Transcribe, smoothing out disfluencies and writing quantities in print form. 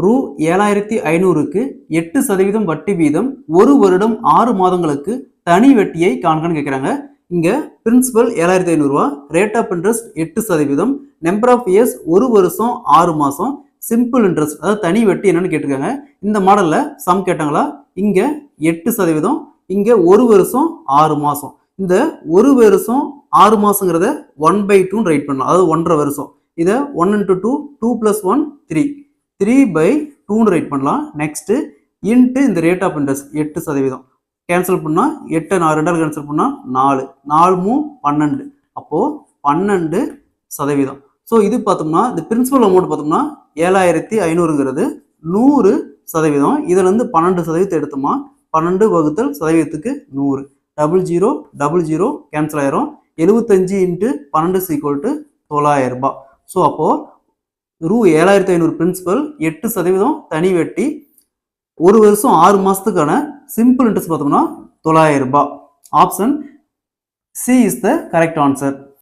ரூ 7500க்கு 8% வட்டி வீதம் 1 வருடம் 6 மாதங்களுக்கு தனி வட்டியை காண்கன்னு கேட்குறாங்க. இங்க பிரின்சிபல் 7500 ரூபா, rate of interest 8%, number of years 1 வருஷம் 6 மாசம், சிம்பிள் இன்ட்ரெஸ்ட் அதாவது தனி வட்டி என்னன்னு கேட்டிருக்காங்க. இந்த மாடல்ல சம் கேட்டாங்களா? இங்க 8%, இங்க 1 வருஷம் 6 மாசம். இந்த 1 வருஷம் 6 மாசங்கிறத 1/2 ரைட் பண்ணலாம், அதாவது 1.5 வருஷம். இதை 1 × 2 2 + 1 3 3/2 ரைட் பண்ணலாம். நெக்ஸ்ட் இன்ட்டு இந்த ரேட் ஆஃப் இன்ட்ரெஸ்ட் 8%. கேன்சல் பண்ணா 8 நான் 2 கேன்சல் பண்ணா 4 4 3 12, அப்போ 12%. ஸோ இது பார்த்தோம்னா இந்த பிரின்சிபல் அமௌண்ட் பார்த்தோம்னா 7500ங்கிறது 100%. இதுல இருந்து 12% எடுத்தோமா 12 ÷ சதவீதத்துக்கு 100, 00 00 கேன்சல் ஆயிரும். 75 × 12 = 900 ரூபாய். ஸோ அப்போ ரூ 7500 பிரின்சிபல், 8% தனி வட்டி, 1 வருஷம் 6 மாசத்துக்கான சிம்பிள் இன்ட்ரெஸ்ட் பார்த்தோம்னா 900 ரூபாய். Option C is the correct answer.